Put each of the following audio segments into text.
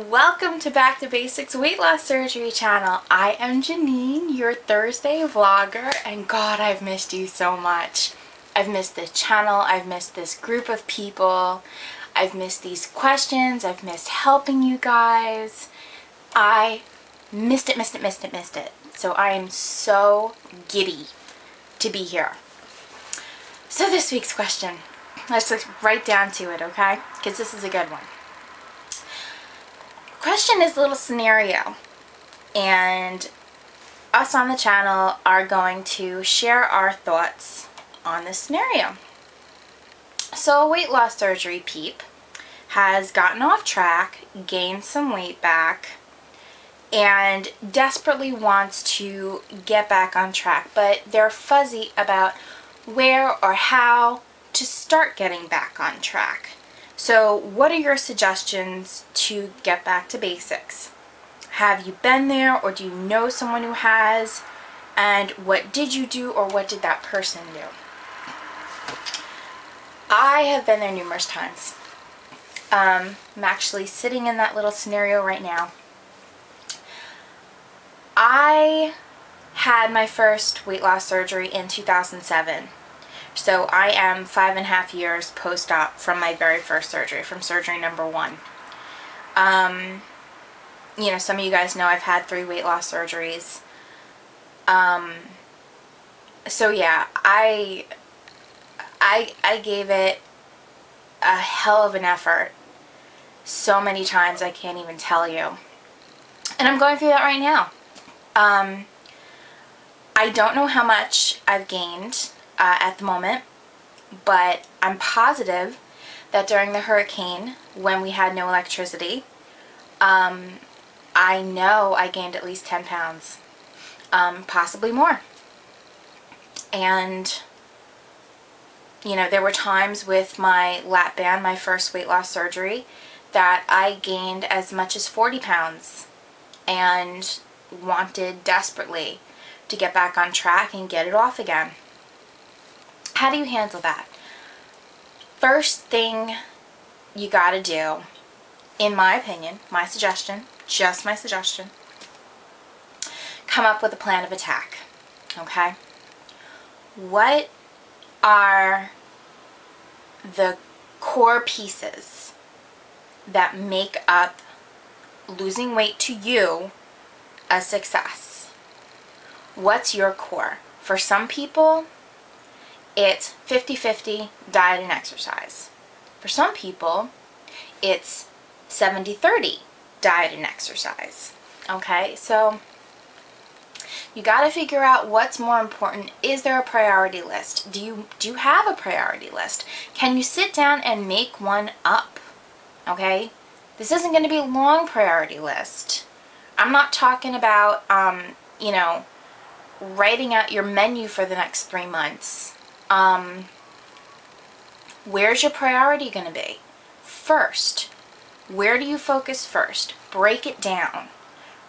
Welcome to Back to Basics Weight Loss Surgery channel. I am Janine, your Thursday vlogger, and God, I've missed you so much. I've missed this channel, I've missed this group of people, I've missed these questions, I've missed helping you guys. I missed it. So I am so giddy to be here. So this week's question, let's get right down to it, okay? Because this is a good one. Question is a little scenario, and us on the channel are going to share our thoughts on this scenario. So a weight loss surgery peep has gotten off track, gained some weight back, and desperately wants to get back on track, but they're fuzzy about where or how to start getting back on track. So what are your suggestions to get back to basics? Have you been there, or do you know someone who has? And what did you do, or what did that person do? I have been there numerous times. I'm actually sitting in that little scenario right now. I had my first weight loss surgery in 2007. So I am 5.5 years post-op from my very first surgery, from surgery number 1. You know, some of you guys know I've had 3 weight loss surgeries. So yeah, I gave it a hell of an effort so many times I can't even tell you. And I'm going through that right now. I don't know how much I've gained at the moment, but I'm positive that during the hurricane, when we had no electricity, I know I gained at least 10 pounds, possibly more. And you know, there were times with my lap band, my first weight loss surgery, that I gained as much as 40 pounds and wanted desperately to get back on track and get it off again. How do you handle that? First thing you gotta do, in my opinion, my suggestion, just my suggestion, come up with a plan of attack, okay? What are the core pieces that make up losing weight to you a success? What's your core? For some people, it's 50-50 diet and exercise. For some people, it's 70-30 diet and exercise. Okay, so you got to figure out what's more important. Is there a priority list? Do you have a priority list? Can you sit down and make one up? Okay, this isn't going to be a long priority list. I'm not talking about you know, writing out your menu for the next 3 months. Where's your priority going to be? First, where do you focus first? Break it down.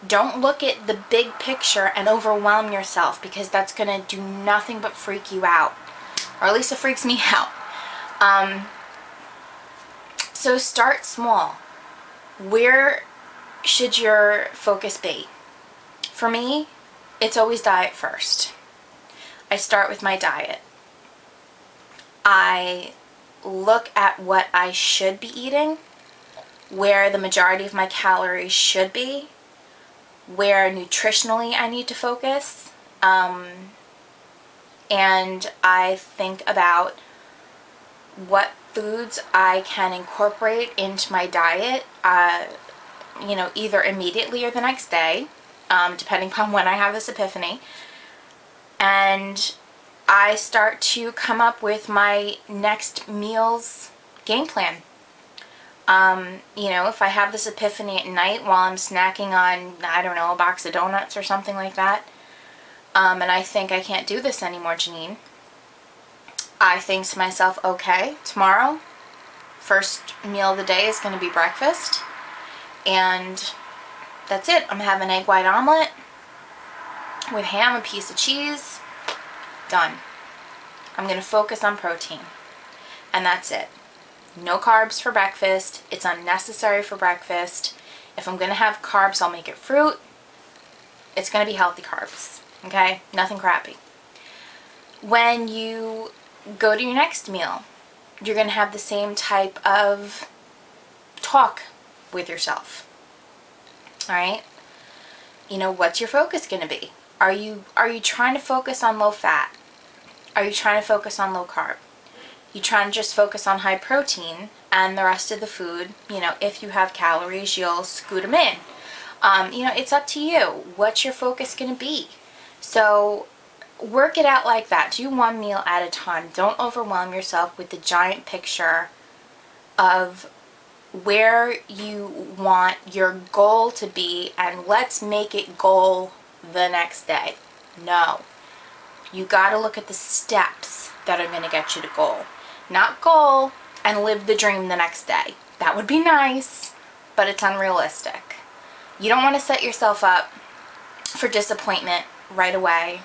Don't look at the big picture and overwhelm yourself, because that's going to do nothing but freak you out. Or at least it freaks me out. So start small. Where should your focus be? For me, it's always diet first. I start with my diet. I look at what I should be eating, where the majority of my calories should be, where nutritionally I need to focus, and I think about what foods I can incorporate into my diet, you know, either immediately or the next day, depending upon when I have this epiphany. And I start to come up with my next meal's game plan. You know, if I have this epiphany at night while I'm snacking on, I don't know, a box of donuts or something like that, and I think I can't do this anymore, Janine, I think to myself, okay, tomorrow, first meal of the day is going to be breakfast, and that's it. I'm having an egg white omelet with ham, a piece of cheese. Done. I'm going to focus on protein, and that's it. No carbs for breakfast. It's unnecessary for breakfast. If I'm going to have carbs, I'll make it fruit. It's going to be healthy carbs, okay? Nothing crappy. When you go to your next meal, you're going to have the same type of talk with yourself, all right? You know, what's your focus going to be? Are you trying to focus on low fat? Are you trying to focus on low carb? You trying to just focus on high protein, and the rest of the food, you know, if you have calories, you'll scoot them in. You know, it's up to you. What's your focus going to be? So work it out like that. Do one meal at a time. Don't overwhelm yourself with the giant picture of where you want your goal to be, and let's make it goal the next day. No. You got to look at the steps that are going to get you to goal. Not goal and live the dream the next day. That would be nice, but it's unrealistic. You don't want to set yourself up for disappointment right away.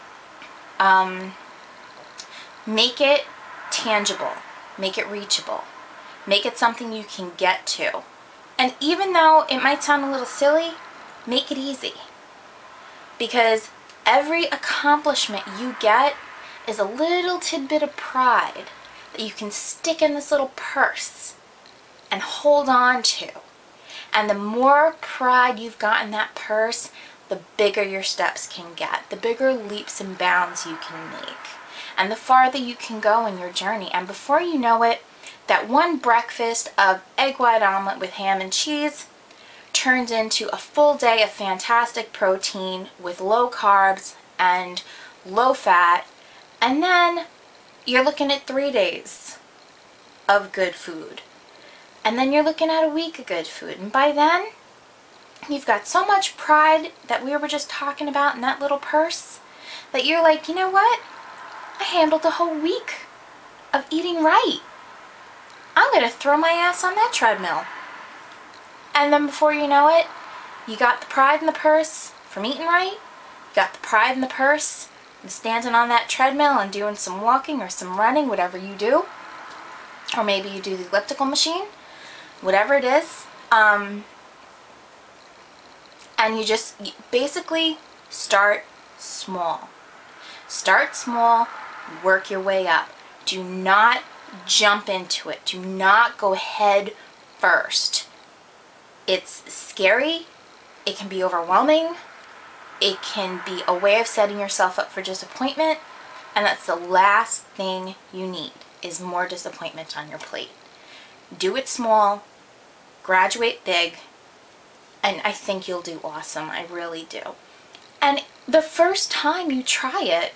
Make it tangible. Make it reachable. Make it something you can get to. And even though it might sound a little silly, make it easy. Because every accomplishment you get is a little tidbit of pride that you can stick in this little purse and hold on to. And the more pride you've got in that purse, the bigger your steps can get, the bigger leaps and bounds you can make, and the farther you can go in your journey. And before you know it, that one breakfast of egg white omelet with ham and cheese turns into a full day of fantastic protein with low carbs and low fat, and then you're looking at 3 days of good food, and then you're looking at a week of good food, and by then you've got so much pride that we were just talking about in that little purse that you're like, you know what, I handled a whole week of eating right. I'm gonna throw my ass on that treadmill. And then before you know it, you got the pride in the purse from eating right, you got the pride in the purse from standing on that treadmill and doing some walking or some running, whatever you do, or maybe you do the elliptical machine, whatever it is, and you just basically start small. Start small, work your way up. Do not jump into it. Do not go head first. It's scary. It can be overwhelming. It can be a way of setting yourself up for disappointment, and that's the last thing you need, is more disappointment on your plate. Do it small, graduate big, and I think you'll do awesome. I really do. And the first time you try it,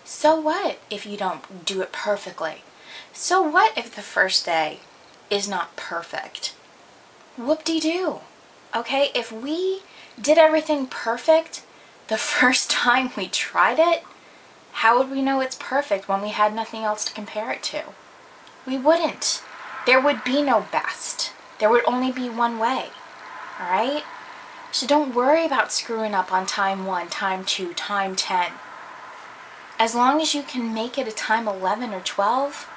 so what if you don't do it perfectly? So what if the first day is not perfect? Whoop-de-doo. Okay, if we did everything perfect the first time we tried it, how would we know it's perfect when we had nothing else to compare it to? We wouldn't. There would be no best. There would only be one way. Alright? So don't worry about screwing up on time 1, time 2, time 10. As long as you can make it a time 11 or 12,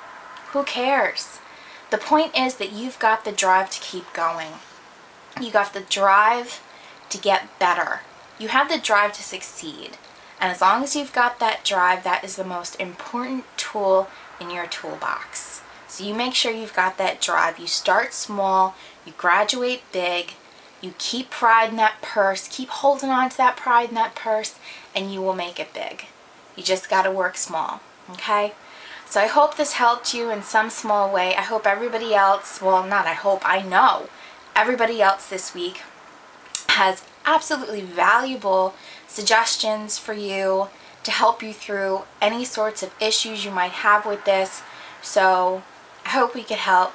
who cares? The point is that you've got the drive to keep going. You got the drive to get better. You have the drive to succeed. And as long as you've got that drive, that is the most important tool in your toolbox. So you make sure you've got that drive. You start small, you graduate big, you keep pride in that purse, keep holding on to that pride in that purse, and you will make it big. You just got to work small, okay? So I hope this helped you in some small way. I hope everybody else, well, not I hope, I know everybody else this week has absolutely valuable suggestions for you to help you through any sorts of issues you might have with this. So I hope we could help.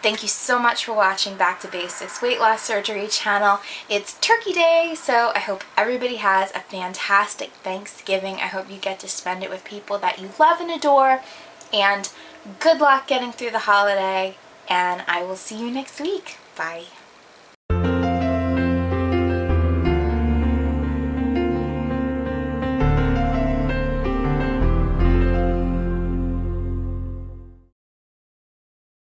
Thank you so much for watching Back to Basics Weight Loss Surgery channel. It's Turkey Day, so I hope everybody has a fantastic Thanksgiving. I hope you get to spend it with people that you love and adore. And good luck getting through the holiday. And I will see you next week. Bye.